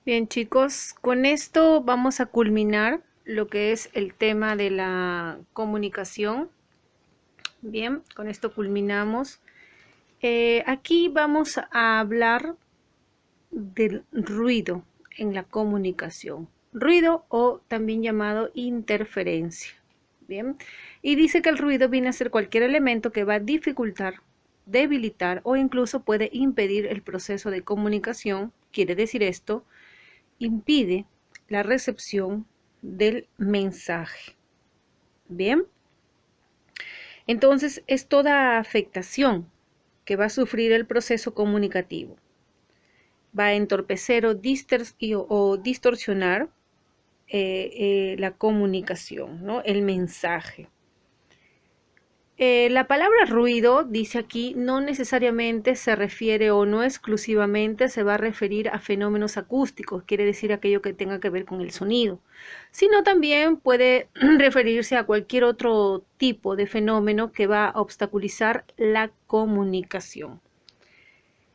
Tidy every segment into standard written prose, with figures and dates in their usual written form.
Bien, chicos, con esto vamos a culminar lo que es el tema de la comunicación. Bien, con esto culminamos. Aquí vamos a hablar del ruido en la comunicación. Ruido o también llamado interferencia. Bien, y dice que el ruido viene a ser cualquier elemento que va a dificultar, debilitar o incluso puede impedir el proceso de comunicación. Quiere decir esto, impide la recepción del mensaje. Bien, entonces es toda afectación que va a sufrir el proceso comunicativo. Va a entorpecer o distorsionar la comunicación, ¿no? El mensaje. La palabra ruido, dice aquí, no necesariamente se refiere o no exclusivamente se va a referir a fenómenos acústicos, quiere decir aquello que tenga que ver con el sonido, sino también puede referirse a cualquier otro tipo de fenómeno que va a obstaculizar la comunicación.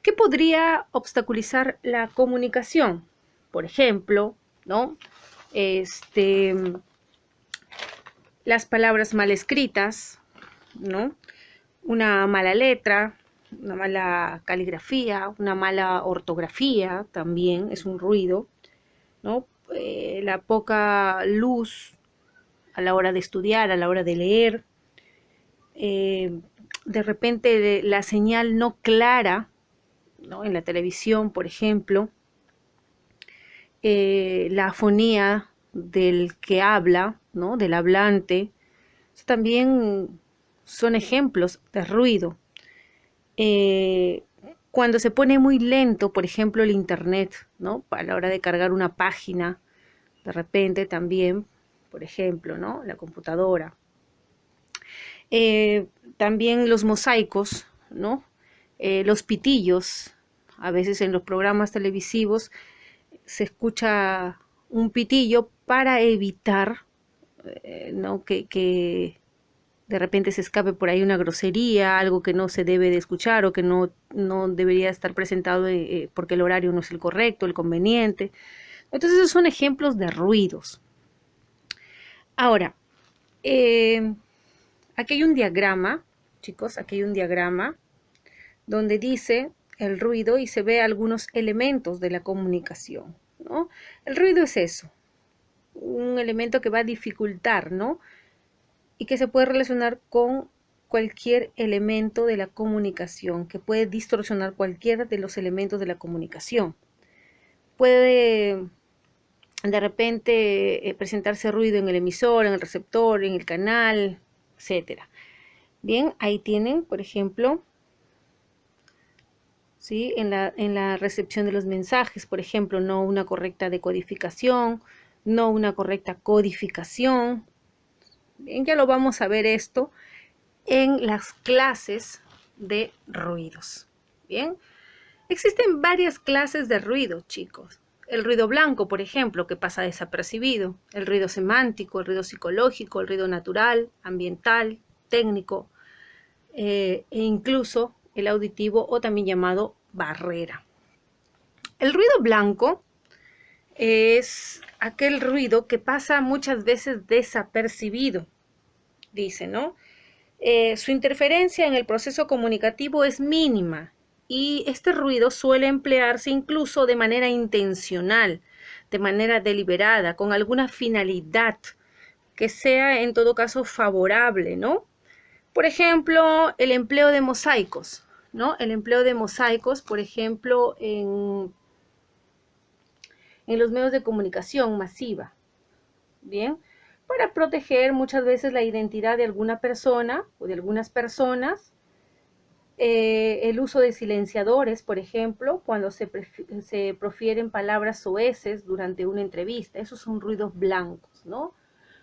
¿Qué podría obstaculizar la comunicación? Por ejemplo, ¿no? Las palabras mal escritas, ¿no? Una mala letra, una mala caligrafía, una mala ortografía también es un ruido, ¿no? La poca luz a la hora de estudiar, a la hora de leer, de repente la señal no clara, ¿no? En la televisión, por ejemplo, la afonía del que habla, ¿no? Del hablante, también son ejemplos de ruido. Eh, Cuando se pone muy lento, por ejemplo, el internet, ¿no? A la hora de cargar una página, de repente también, por ejemplo, ¿no? La computadora. Eh, También los mosaicos, ¿no? Los pitillos, a veces en los programas televisivos se escucha un pitillo para evitar, ¿no? Que de repente se escape por ahí una grosería, algo que no se debe de escuchar o que no debería estar presentado porque el horario no es el correcto, el conveniente. Entonces esos son ejemplos de ruidos. Ahora, eh, aquí hay un diagrama, chicos, aquí hay un diagrama donde dice el ruido y se ve algunos elementos de la comunicación, ¿no? El ruido es eso, un elemento que va a dificultar, ¿no? Y que se puede relacionar con cualquier elemento de la comunicación, que puede distorsionar cualquiera de los elementos de la comunicación. Puede de repente presentarse ruido en el emisor, en el receptor, en el canal, etcétera. Bien, ahí tienen, por ejemplo, ¿sí? En la recepción de los mensajes, por ejemplo, no una correcta decodificación, no una correcta codificación. Bien, ya lo vamos a ver esto en las clases de ruidos. Bien, existen varias clases de ruido, chicos. El ruido blanco, por ejemplo, que pasa desapercibido. El ruido semántico, el ruido psicológico, el ruido natural, ambiental, técnico e incluso el auditivo o también llamado barrera. El ruido blanco es aquel ruido que pasa muchas veces desapercibido, dice, ¿no? Su interferencia en el proceso comunicativo es mínima y este ruido suele emplearse incluso de manera intencional, de manera deliberada, con alguna finalidad que sea en todo caso favorable, ¿no? Por ejemplo, el empleo de mosaicos, ¿no? El empleo de mosaicos, por ejemplo, en los medios de comunicación masiva, ¿bien? Para proteger muchas veces la identidad de alguna persona o de algunas personas. El uso de silenciadores, por ejemplo, cuando se profieren palabras soeces durante una entrevista. Esos son ruidos blancos, ¿no?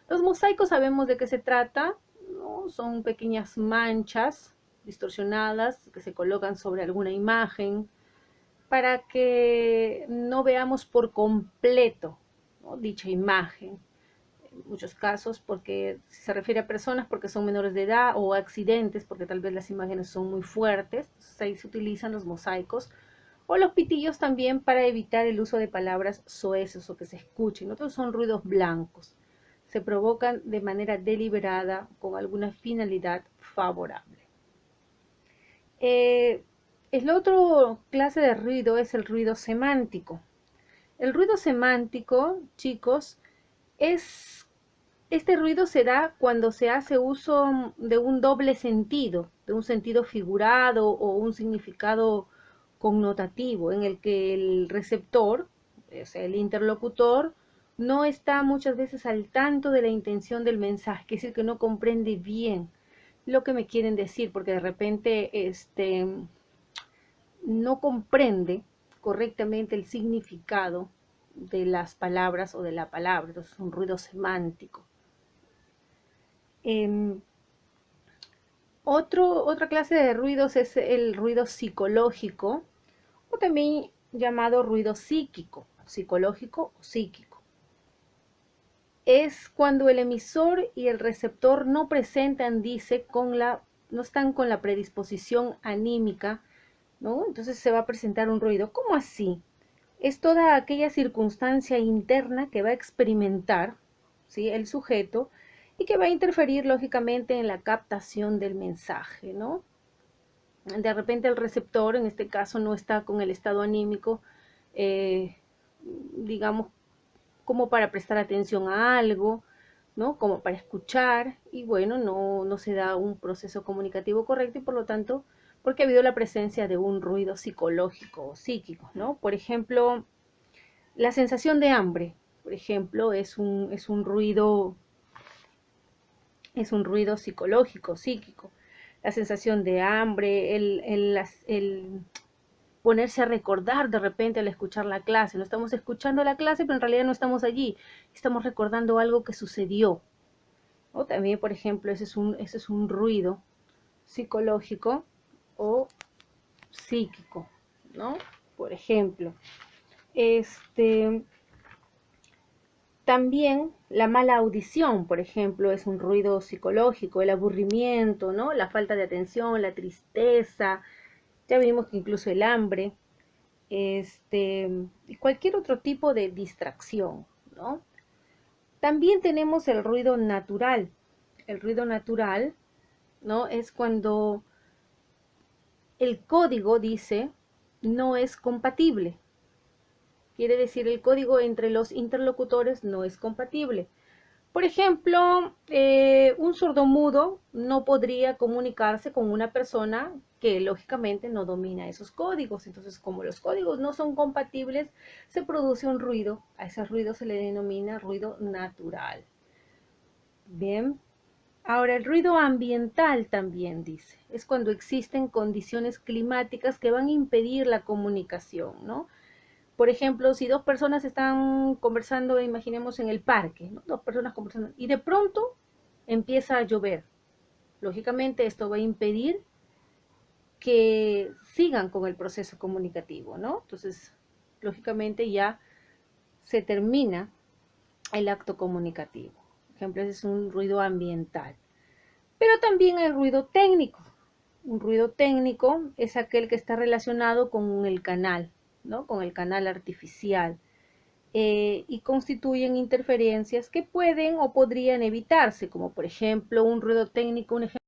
Los mosaicos sabemos de qué se trata, ¿no? Son pequeñas manchas distorsionadas que se colocan sobre alguna imagen para que no veamos por completo, ¿no? Dicha imagen. En muchos casos, porque si se refiere a personas porque son menores de edad o accidentes, porque tal vez las imágenes son muy fuertes, ahí se utilizan los mosaicos O los pitillos también para evitar el uso de palabras soeces o que se escuchen. Otros son ruidos blancos. Se provocan de manera deliberada con alguna finalidad favorable. El otro clase de ruido es el ruido semántico. El ruido semántico, chicos, este ruido se da cuando se hace uso de un doble sentido, de un sentido figurado o un significado connotativo, en el que el receptor, o sea, el interlocutor, no está muchas veces al tanto de la intención del mensaje, es decir, que no comprende bien lo que me quieren decir, porque de repente no comprende correctamente el significado de las palabras o de la palabra. Entonces es un ruido semántico. Otra clase de ruidos es el ruido psicológico, o también llamado ruido psíquico, psicológico o psíquico. Es cuando el emisor y el receptor no presentan, dice, no están con la predisposición anímica, ¿no? Entonces se va a presentar un ruido. ¿Cómo así? Es toda aquella circunstancia interna que va a experimentar, ¿sí?, el sujeto, y que va a interferir lógicamente en la captación del mensaje, ¿no? De repente el receptor, en este caso, no está con el estado anímico, digamos, como para prestar atención a algo, ¿no? Como para escuchar, y bueno, no se da un proceso comunicativo correcto, y por lo tanto, porque ha habido la presencia de un ruido psicológico o psíquico, ¿no? Por ejemplo, la sensación de hambre, por ejemplo, es un ruido psicológico, psíquico. La sensación de hambre, el ponerse a recordar de repente al escuchar la clase. No estamos escuchando la clase, pero en realidad no estamos allí. Estamos recordando algo que sucedió. O también, por ejemplo, ese es un ruido psicológico o psíquico, ¿no? Por ejemplo, también la mala audición, por ejemplo, es un ruido psicológico, el aburrimiento, ¿no? La falta de atención, la tristeza, ya vimos que incluso el hambre, y cualquier otro tipo de distracción, ¿no? También tenemos el ruido natural. El ruido natural, ¿no?, es cuando el código dice no es compatible. Quiere decir, el código entre los interlocutores no es compatible. Por ejemplo, un sordomudo no podría comunicarse con una persona que lógicamente no domina esos códigos. Entonces, como los códigos no son compatibles, se produce un ruido. A ese ruido se le denomina ruido natural. Bien. Ahora, el ruido ambiental también dice, es cuando existen condiciones climáticas que van a impedir la comunicación, ¿no? Por ejemplo, si dos personas están conversando, imaginemos en el parque, ¿no? Dos personas conversando, y de pronto empieza a llover. Lógicamente esto va a impedir que sigan con el proceso comunicativo, ¿no? Entonces, lógicamente ya se termina el acto comunicativo. Por ejemplo, ese es un ruido ambiental. Pero también hay ruido técnico. Un ruido técnico es aquel que está relacionado con el canal, ¿no? Con el canal artificial, y constituyen interferencias que pueden o podrían evitarse, como por ejemplo un ruido técnico, un ejemplo